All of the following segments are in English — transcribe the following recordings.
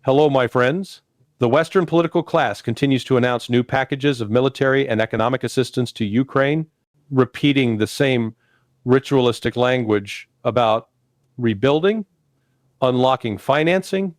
Hello, my friends. The Western political class continues to announce new packages of military and economic assistance to Ukraine, repeating the same ritualistic language about rebuilding, unlocking financing,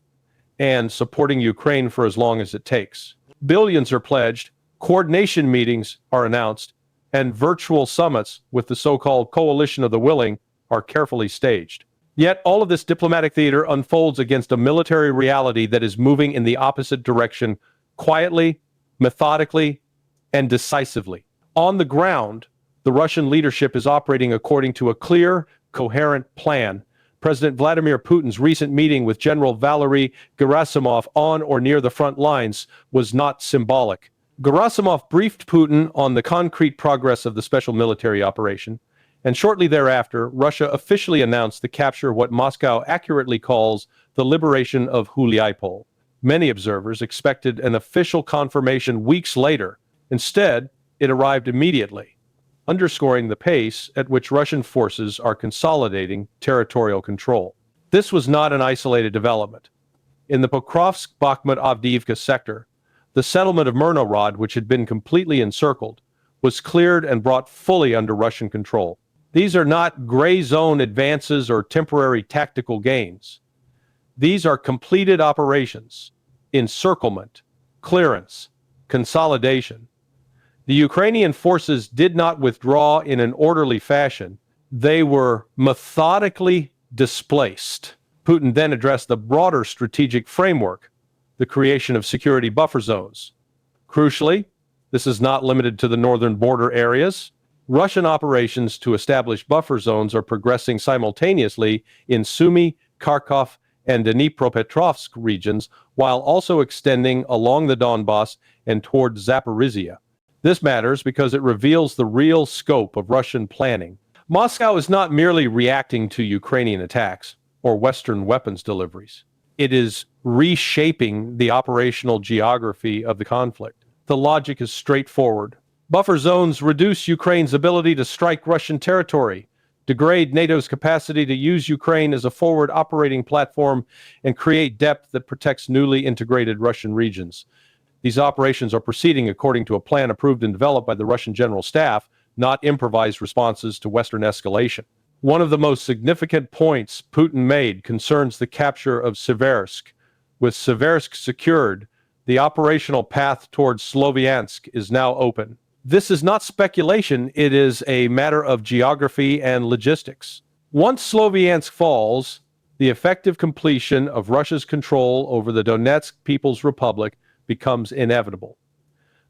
and supporting Ukraine for as long as it takes. Billions are pledged, coordination meetings are announced, and virtual summits with the so-called coalition of the willing are carefully staged. Yet all of this diplomatic theater unfolds against a military reality that is moving in the opposite direction quietly, methodically, and decisively. On the ground, the Russian leadership is operating according to a clear, coherent plan. President Vladimir Putin's recent meeting with General Valery Gerasimov on or near the front lines was not symbolic. Gerasimov briefed Putin on the concrete progress of the special military operation, and shortly thereafter, Russia officially announced the capture of what Moscow accurately calls the liberation of Huliaipol. Many observers expected an official confirmation weeks later. Instead, it arrived immediately, underscoring the pace at which Russian forces are consolidating territorial control. This was not an isolated development. In the Pokrovsk-Bakhmut-Avdiivka sector, the settlement of Myrnorod, which had been completely encircled, was cleared and brought fully under Russian control. These are not gray zone advances or temporary tactical gains. These are completed operations, encirclement, clearance, consolidation. The Ukrainian forces did not withdraw in an orderly fashion. They were methodically displaced. Putin then addressed the broader strategic framework, the creation of security buffer zones. Crucially, this is not limited to the northern border areas. Russian operations to establish buffer zones are progressing simultaneously in Sumy, Kharkov, and Dnipropetrovsk regions, while also extending along the Donbass and toward Zaporizhia. This matters because it reveals the real scope of Russian planning. Moscow is not merely reacting to Ukrainian attacks or Western weapons deliveries. It is reshaping the operational geography of the conflict. The logic is straightforward. Buffer zones reduce Ukraine's ability to strike Russian territory, degrade NATO's capacity to use Ukraine as a forward operating platform, and create depth that protects newly integrated Russian regions. These operations are proceeding according to a plan approved and developed by the Russian General Staff, not improvised responses to Western escalation. One of the most significant points Putin made concerns the capture of Seversk. With Seversk secured, the operational path towards Sloviansk is now open. This is not speculation, it is a matter of geography and logistics. Once Sloviansk falls, the effective completion of Russia's control over the Donetsk People's Republic becomes inevitable.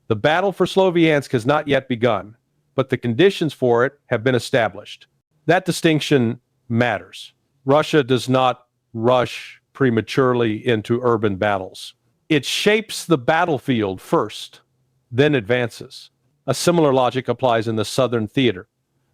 The battle for Sloviansk has not yet begun, but the conditions for it have been established. That distinction matters. Russia does not rush prematurely into urban battles. It shapes the battlefield first, then advances. A similar logic applies in the southern theater.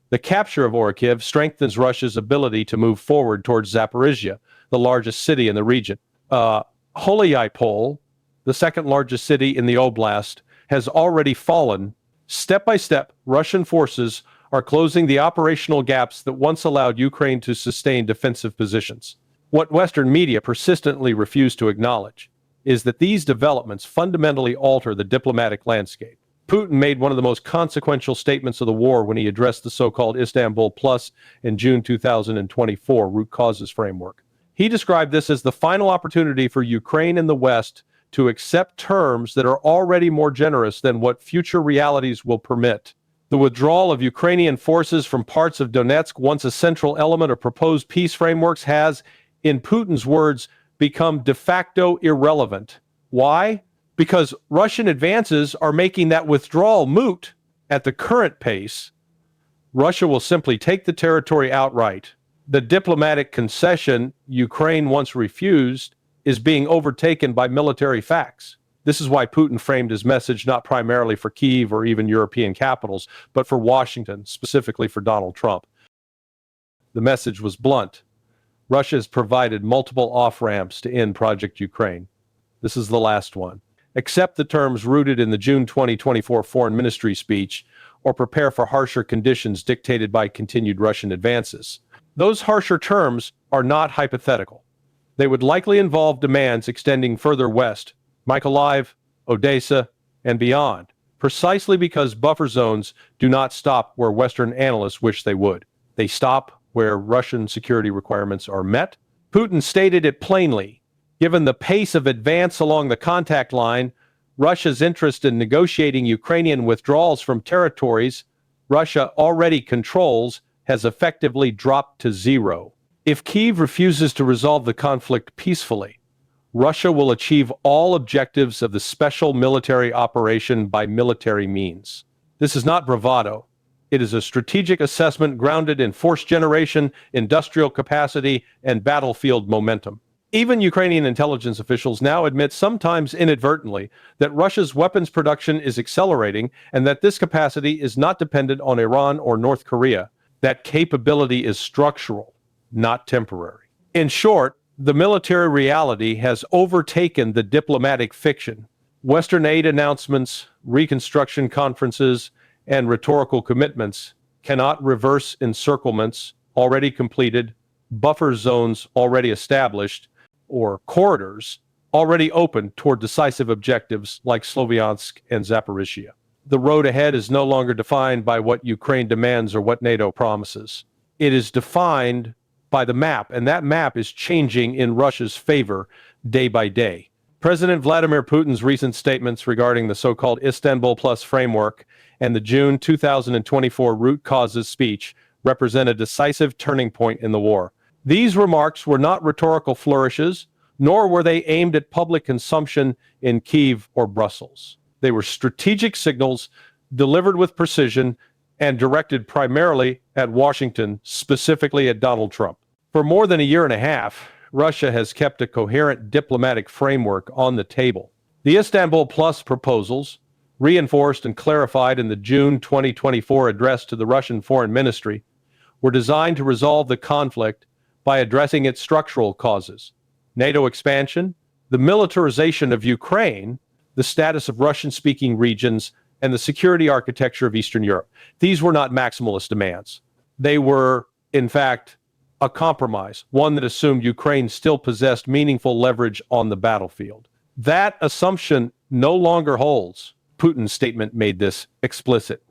The capture of Orikhiv strengthens Russia's ability to move forward towards Zaporizhia, the largest city in the region. Huliaipol, the second largest city in the oblast, has already fallen. Step by step, Russian forces are closing the operational gaps that once allowed Ukraine to sustain defensive positions. What Western media persistently refuse to acknowledge is that these developments fundamentally alter the diplomatic landscape. Putin made one of the most consequential statements of the war when he addressed the so-called Istanbul Plus in June 2024 root causes framework. He described this as the final opportunity for Ukraine and the West to accept terms that are already more generous than what future realities will permit. The withdrawal of Ukrainian forces from parts of Donetsk, once a central element of proposed peace frameworks, has, in Putin's words, become de facto irrelevant. Why? Because Russian advances are making that withdrawal moot. At the current pace, Russia will simply take the territory outright. The diplomatic concession Ukraine once refused is being overtaken by military facts. This is why Putin framed his message not primarily for Kyiv or even European capitals, but for Washington, specifically for Donald Trump. The message was blunt. Russia has provided multiple off-ramps to end Project Ukraine. This is the last one. Accept the terms rooted in the June 2024 Foreign Ministry speech, or prepare for harsher conditions dictated by continued Russian advances. Those harsher terms are not hypothetical. They would likely involve demands extending further west, Mykolaiv, Odessa, and beyond, precisely because buffer zones do not stop where Western analysts wish they would. They stop where Russian security requirements are met. Putin stated it plainly. Given the pace of advance along the contact line, Russia's interest in negotiating Ukrainian withdrawals from territories Russia already controls has effectively dropped to zero. If Kyiv refuses to resolve the conflict peacefully, Russia will achieve all objectives of the special military operation by military means. This is not bravado. It is a strategic assessment grounded in force generation, industrial capacity, and battlefield momentum. Even Ukrainian intelligence officials now admit, sometimes inadvertently, that Russia's weapons production is accelerating and that this capacity is not dependent on Iran or North Korea. That capability is structural, not temporary. In short, the military reality has overtaken the diplomatic fiction. Western aid announcements, reconstruction conferences, and rhetorical commitments cannot reverse encirclements already completed, buffer zones already established, or corridors already open toward decisive objectives like Sloviansk and Zaporizhia. The road ahead is no longer defined by what Ukraine demands or what NATO promises. It is defined by the map, and that map is changing in Russia's favor day by day. President Vladimir Putin's recent statements regarding the so-called Istanbul Plus framework and the June 2024 root causes speech represent a decisive turning point in the war. These remarks were not rhetorical flourishes, nor were they aimed at public consumption in Kyiv or Brussels. They were strategic signals delivered with precision and directed primarily at Washington, specifically at Donald Trump. For more than a year and a half, Russia has kept a coherent diplomatic framework on the table. The Istanbul Plus proposals, reinforced and clarified in the June 2024 address to the Russian Foreign Ministry, were designed to resolve the conflict by addressing its structural causes: NATO expansion, the militarization of Ukraine, the status of Russian-speaking regions, and the security architecture of Eastern Europe. These were not maximalist demands. They were, in fact, a compromise, one that assumed Ukraine still possessed meaningful leverage on the battlefield. That assumption no longer holds. Putin's statement made this explicit.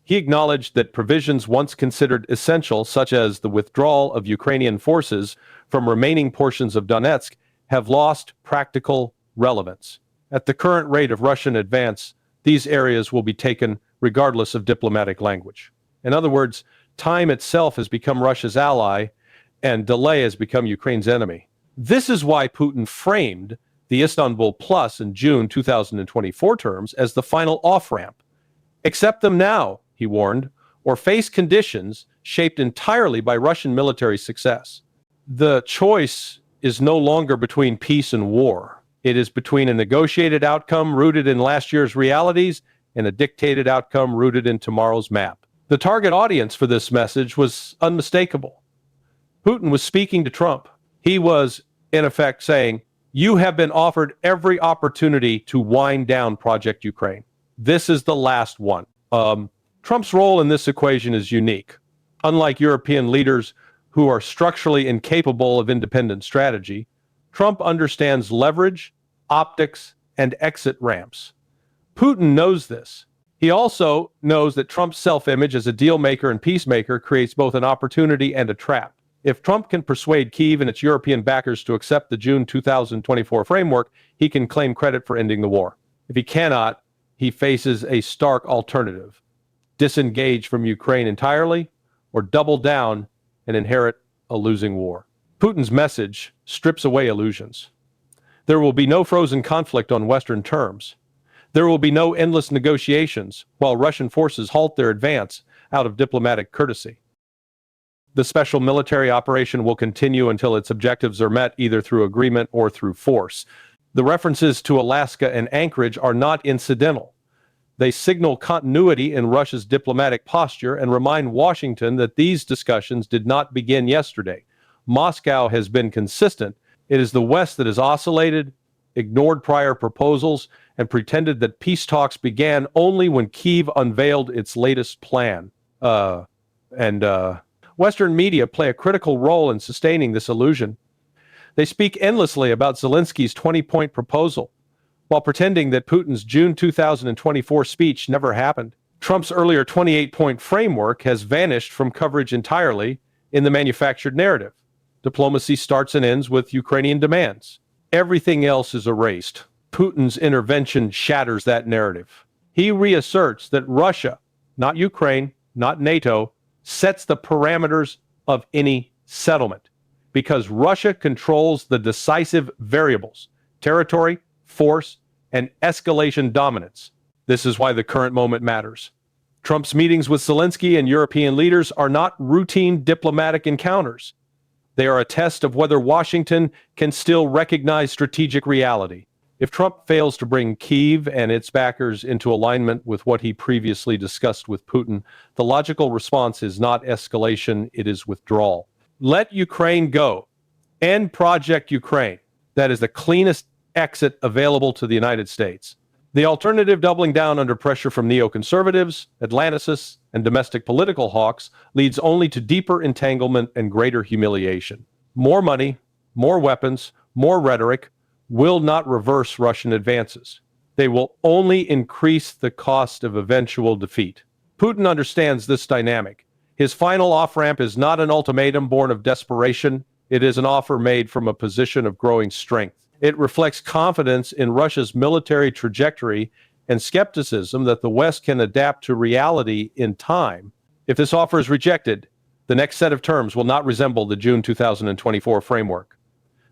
He acknowledged that provisions once considered essential, such as the withdrawal of Ukrainian forces from remaining portions of Donetsk, have lost practical relevance. At the current rate of Russian advance, these areas will be taken regardless of diplomatic language. In other words, time itself has become Russia's ally, and delay has become Ukraine's enemy. This is why Putin framed the Istanbul Plus in June 2024 terms as the final off-ramp. Accept them now, he warned, or face conditions shaped entirely by Russian military success. The choice is no longer between peace and war. It is between a negotiated outcome rooted in last year's realities and a dictated outcome rooted in tomorrow's map. The target audience for this message was unmistakable. Putin was speaking to Trump. He was, in effect, saying, "You have been offered every opportunity to wind down Project Ukraine. This is the last one." Trump's role in this equation is unique. Unlike European leaders who are structurally incapable of independent strategy, Trump understands leverage, optics, and exit ramps. Putin knows this. He also knows that Trump's self-image as a deal maker and peacemaker creates both an opportunity and a trap. If Trump can persuade Kyiv and its European backers to accept the June 2024 framework, he can claim credit for ending the war. If he cannot, he faces a stark alternative: disengage from Ukraine entirely, or double down and inherit a losing war. Putin's message strips away illusions. There will be no frozen conflict on Western terms. There will be no endless negotiations while Russian forces halt their advance out of diplomatic courtesy. The special military operation will continue until its objectives are met, either through agreement or through force. The references to Alaska and Anchorage are not incidental. They signal continuity in Russia's diplomatic posture and remind Washington that these discussions did not begin yesterday. Moscow has been consistent. It is the West that has oscillated, ignored prior proposals, and pretended that peace talks began only when Kyiv unveiled its latest plan. Western media play a critical role in sustaining this illusion. They speak endlessly about Zelensky's 20-point proposal, while pretending that Putin's June 2024 speech never happened. Trump's earlier 28-point framework has vanished from coverage entirely in the manufactured narrative. Diplomacy starts and ends with Ukrainian demands. Everything else is erased. Putin's intervention shatters that narrative. He reasserts that Russia, not Ukraine, not NATO, sets the parameters of any settlement because Russia controls the decisive variables: territory, force, and escalation dominance. This is why the current moment matters. Trump's meetings with Zelensky and European leaders are not routine diplomatic encounters. They are a test of whether Washington can still recognize strategic reality. If Trump fails to bring Kyiv and its backers into alignment with what he previously discussed with Putin, the logical response is not escalation, it is withdrawal. Let Ukraine go. End Project Ukraine. That is the cleanest exit available to the United States. The alternative, doubling down under pressure from neoconservatives, Atlanticists, and domestic political hawks, leads only to deeper entanglement and greater humiliation. More money, more weapons, more rhetoric will not reverse Russian advances. They will only increase the cost of eventual defeat. Putin understands this dynamic. His final off-ramp is not an ultimatum born of desperation. It is an offer made from a position of growing strength. It reflects confidence in Russia's military trajectory and skepticism that the West can adapt to reality in time. If this offer is rejected, the next set of terms will not resemble the June 2024 framework.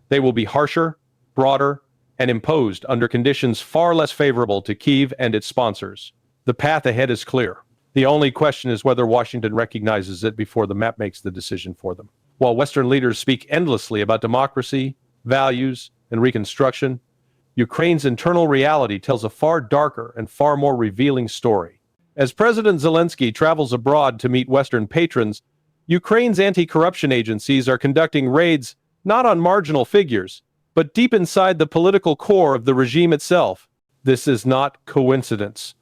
They will be harsher, broader, and imposed under conditions far less favorable to Kyiv and its sponsors. The path ahead is clear. The only question is whether Washington recognizes it before the map makes the decision for them. While Western leaders speak endlessly about democracy, values, and reconstruction, Ukraine's internal reality tells a far darker and far more revealing story. As President Zelensky travels abroad to meet Western patrons, Ukraine's anti-corruption agencies are conducting raids not on marginal figures, but deep inside the political core of the regime itself. This is not coincidence.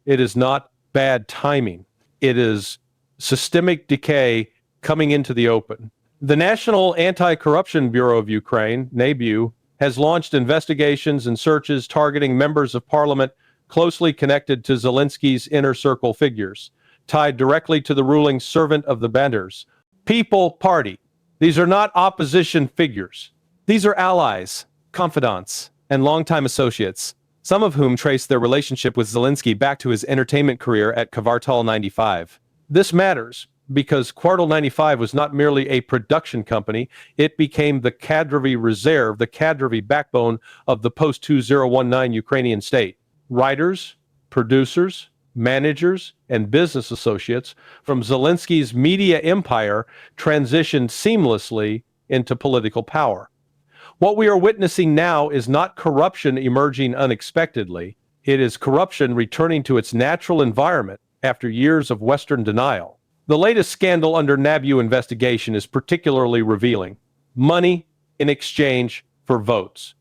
It is not bad timing. It is systemic decay coming into the open. The National Anti-Corruption Bureau of Ukraine, NABU, has launched investigations and searches targeting members of parliament closely connected to Zelensky's inner circle figures, tied directly to the ruling servant of the Banders People Party. These are not opposition figures. These are allies, confidants, and longtime associates, some of whom trace their relationship with Zelensky back to his entertainment career at Kvartal 95. This matters because Kvartal 95 was not merely a production company, it became the cadre reserve, the cadre backbone of the post-2019 Ukrainian state. Writers, producers, managers, and business associates from Zelensky's media empire transitioned seamlessly into political power. What we are witnessing now is not corruption emerging unexpectedly. It is corruption returning to its natural environment after years of Western denial. The latest scandal under NABU investigation is particularly revealing. Money in exchange for votes.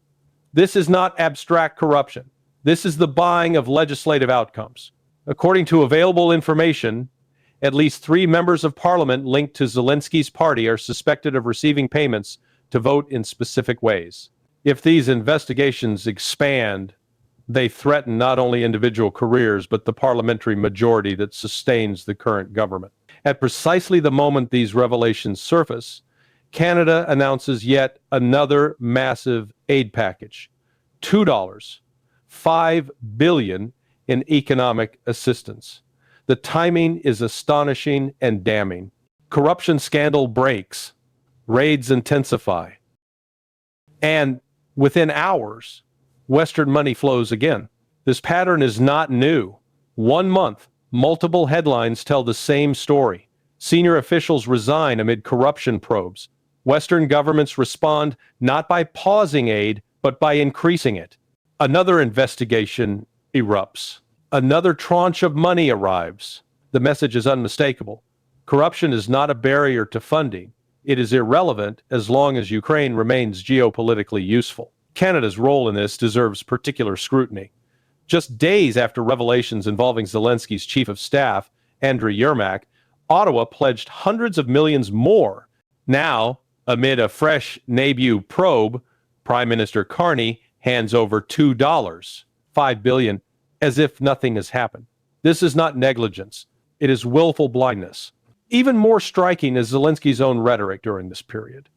This is not abstract corruption. This is the buying of legislative outcomes. According to available information, at least 3 members of parliament linked to Zelensky's party are suspected of receiving payments to vote in specific ways. If these investigations expand, they threaten not only individual careers, but the parliamentary majority that sustains the current government. At precisely the moment these revelations surface, Canada announces yet another massive aid package. $2, $5 billion in economic assistance. The timing is astonishing and damning. Corruption scandal breaks. Raids intensify. And within hours, Western money flows again. This pattern is not new. 1 month, multiple headlines tell the same story. Senior officials resign amid corruption probes. Western governments respond not by pausing aid, but by increasing it. Another investigation erupts. Another tranche of money arrives. The message is unmistakable. Corruption is not a barrier to funding. It is irrelevant as long as Ukraine remains geopolitically useful. Canada's role in this deserves particular scrutiny. Just days after revelations involving Zelensky's chief of staff, Andriy Yermak, Ottawa pledged hundreds of millions more. Now, Amid a fresh Nabu probe, Prime Minister Carney hands over $2, $5 billion, as if nothing has happened. This is not negligence. It is willful blindness. Even more striking is Zelensky's own rhetoric during this period.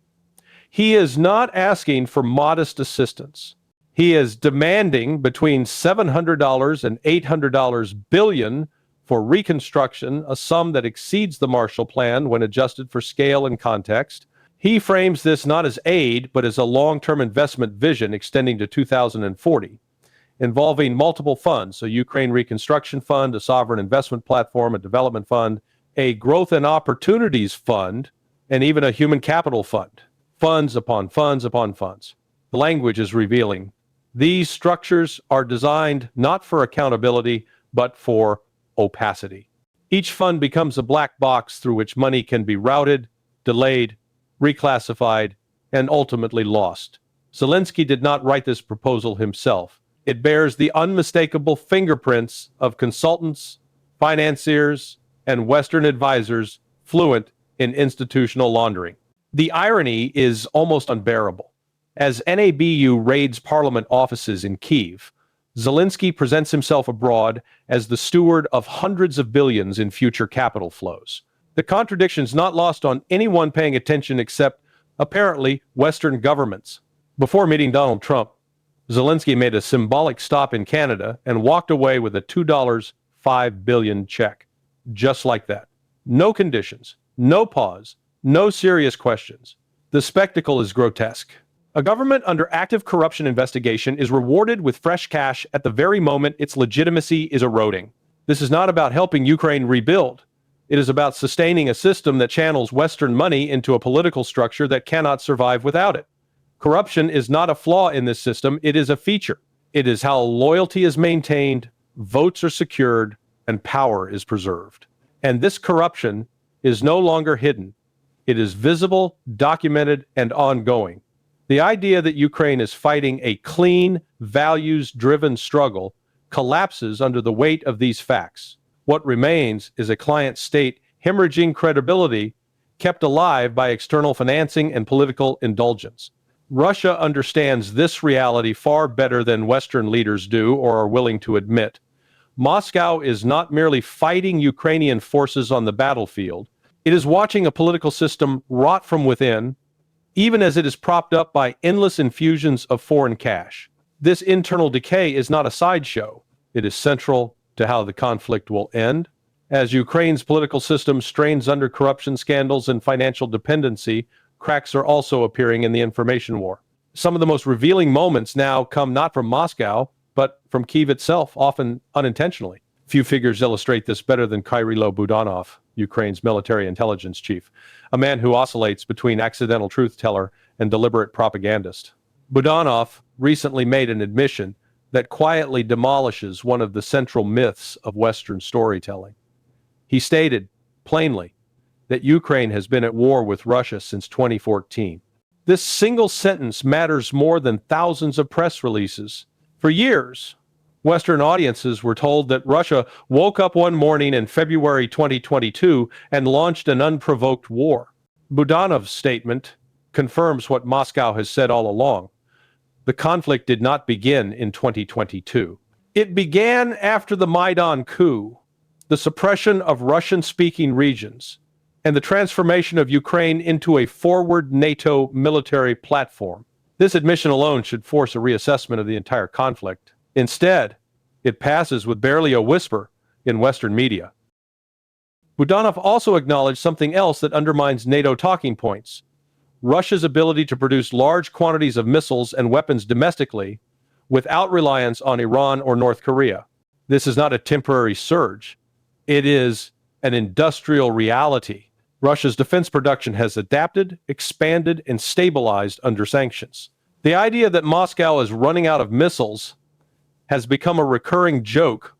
He is not asking for modest assistance. He is demanding between $700 and $800 billion for reconstruction, a sum that exceeds the Marshall Plan when adjusted for scale and context. He frames this not as aid, but as a long-term investment vision extending to 2040, involving multiple funds, a Ukraine Reconstruction Fund, a sovereign investment platform, a development fund, a growth and opportunities fund, and even a human capital fund. Funds upon funds upon funds. The language is revealing. These structures are designed not for accountability, but for opacity. Each fund becomes a black box through which money can be routed, delayed, reclassified, and ultimately lost. Zelensky did not write this proposal himself. It bears the unmistakable fingerprints of consultants, financiers, and Western advisors fluent in institutional laundering. The irony is almost unbearable. As NABU raids parliament offices in Kyiv, Zelensky presents himself abroad as the steward of hundreds of billions in future capital flows. The contradiction is not lost on anyone paying attention except, apparently, Western governments. Before meeting Donald Trump, Zelensky made a symbolic stop in Canada and walked away with a $2, $5 billion check. Just like that. No conditions, no pause, no serious questions. The spectacle is grotesque. A government under active corruption investigation is rewarded with fresh cash at the very moment its legitimacy is eroding. This is not about helping Ukraine rebuild. It is about sustaining a system that channels Western money into a political structure that cannot survive without it. Corruption is not a flaw in this system, it is a feature. It is how loyalty is maintained, votes are secured, and power is preserved. And this corruption is no longer hidden. It is visible, documented, and ongoing. The idea that Ukraine is fighting a clean, values-driven struggle collapses under the weight of these facts. What remains is a client state hemorrhaging credibility kept alive by external financing and political indulgence. Russia understands this reality far better than Western leaders do or are willing to admit. Moscow is not merely fighting Ukrainian forces on the battlefield. It is watching a political system rot from within, even as it is propped up by endless infusions of foreign cash. This internal decay is not a sideshow. It is central to how the conflict will end. As Ukraine's political system strains under corruption scandals and financial dependency, cracks are also appearing in the information war. Some of the most revealing moments now come not from Moscow, but from Kyiv itself, often unintentionally. Few figures illustrate this better than Kyrilo Budanov, Ukraine's military intelligence chief, a man who oscillates between accidental truth-teller and deliberate propagandist. Budanov recently made an admission that quietly demolishes one of the central myths of Western storytelling. He stated, plainly, that Ukraine has been at war with Russia since 2014. This single sentence matters more than thousands of press releases. For years, Western audiences were told that Russia woke up one morning in February 2022 and launched an unprovoked war. Budanov's statement confirms what Moscow has said all along. The conflict did not begin in 2022. It began after the Maidan coup, the suppression of Russian-speaking regions, and the transformation of Ukraine into a forward NATO military platform. This admission alone should force a reassessment of the entire conflict. Instead, it passes with barely a whisper in Western media. Budanov also acknowledged something else that undermines NATO talking points: Russia's ability to produce large quantities of missiles and weapons domestically without reliance on Iran or North Korea. This is not a temporary surge. It is an industrial reality. Russia's defense production has adapted, expanded, and stabilized under sanctions. The idea that Moscow is running out of missiles has become a recurring joke,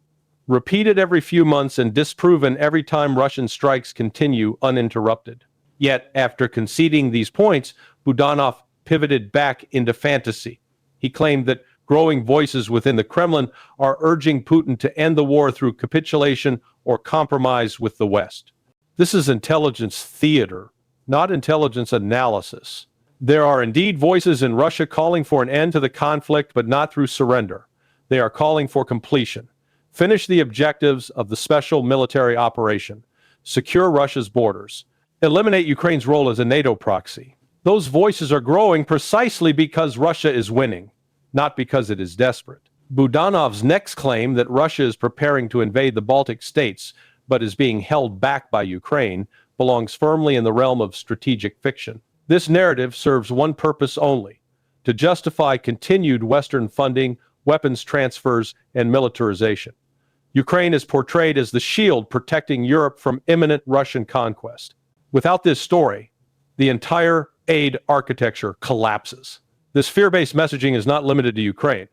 repeated every few months and disproven every time Russian strikes continue uninterrupted. Yet, after conceding these points, Budanov pivoted back into fantasy. He claimed that growing voices within the Kremlin are urging Putin to end the war through capitulation or compromise with the West. This is intelligence theater, not intelligence analysis. There are indeed voices in Russia calling for an end to the conflict, but not through surrender. They are calling for completion. Finish the objectives of the special military operation. Secure Russia's borders. Eliminate Ukraine's role as a NATO proxy. Those voices are growing precisely because Russia is winning, not because it is desperate. Budanov's next claim that Russia is preparing to invade the Baltic states, but is being held back by Ukraine, belongs firmly in the realm of strategic fiction. This narrative serves one purpose only: to justify continued Western funding, weapons transfers, and militarization. Ukraine is portrayed as the shield protecting Europe from imminent Russian conquest. Without this story, the entire aid architecture collapses. This fear-based messaging is not limited to Ukraine.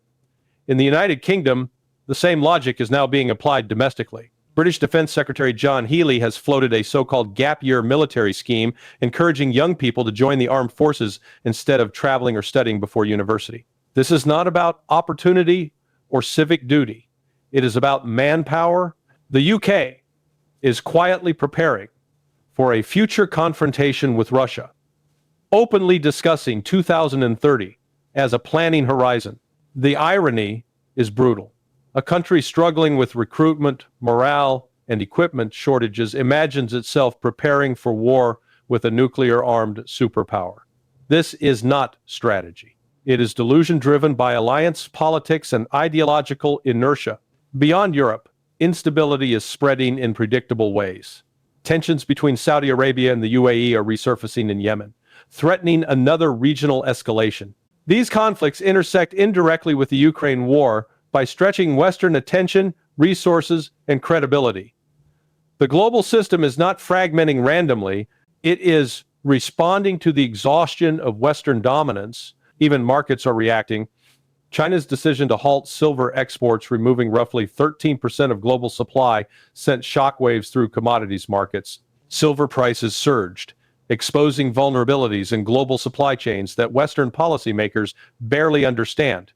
In the United Kingdom, the same logic is now being applied domestically. British Defense Secretary John Healey has floated a so-called gap year military scheme, encouraging young people to join the armed forces instead of traveling or studying before university. This is not about opportunity or civic duty. It is about manpower. The UK is quietly preparing for a future confrontation with Russia, openly discussing 2030 as a planning horizon. The irony is brutal. A country struggling with recruitment, morale, and equipment shortages imagines itself preparing for war with a nuclear-armed superpower. This is not strategy. It is delusion driven by alliance politics and ideological inertia. Beyond Europe, instability is spreading in predictable ways. Tensions between Saudi Arabia and the UAE are resurfacing in Yemen, threatening another regional escalation. These conflicts intersect indirectly with the Ukraine war by stretching Western attention, resources, and credibility. The global system is not fragmenting randomly. It is responding to the exhaustion of Western dominance. Even markets are reacting. China's decision to halt silver exports, removing roughly 13% of global supply, sent shockwaves through commodities markets. Silver prices surged, exposing vulnerabilities in global supply chains that Western policymakers barely understand.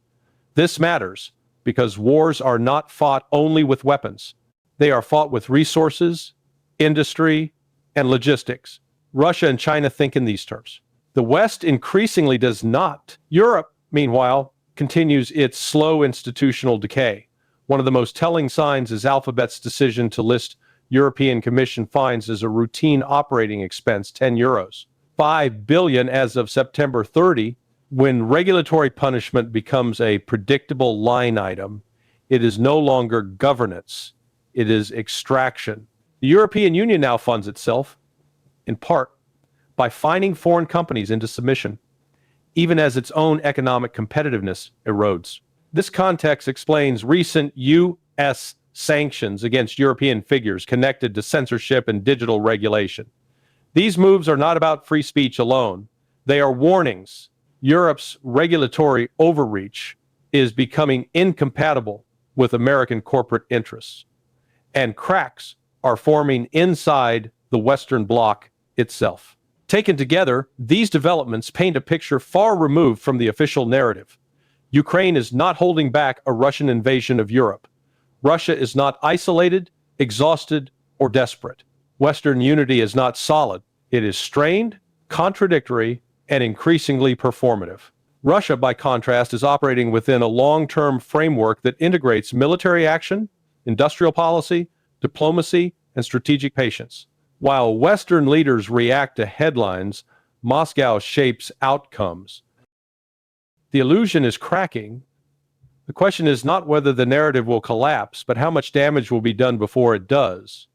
This matters because wars are not fought only with weapons. They are fought with resources, industry, and logistics. Russia and China think in these terms. The West increasingly does not. Europe, meanwhile, continues its slow institutional decay. One of the most telling signs is Alphabet's decision to list European Commission fines as a routine operating expense, €10, 5 billion as of September 30. When regulatory punishment becomes a predictable line item, it is no longer governance, it is extraction. The European Union now funds itself, in part, by fining foreign companies into submission, even as its own economic competitiveness erodes. This context explains recent U.S. sanctions against European figures connected to censorship and digital regulation. These moves are not about free speech alone. They are warnings. Europe's regulatory overreach is becoming incompatible with American corporate interests, and cracks are forming inside the Western bloc itself. Taken together, these developments paint a picture far removed from the official narrative. Ukraine is not holding back a Russian invasion of Europe. Russia is not isolated, exhausted, or desperate. Western unity is not solid. It is strained, contradictory, and increasingly performative. Russia, by contrast, is operating within a long-term framework that integrates military action, industrial policy, diplomacy, and strategic patience. While Western leaders react to headlines, Moscow shapes outcomes. The illusion is cracking. The question is not whether the narrative will collapse, but how much damage will be done before it does.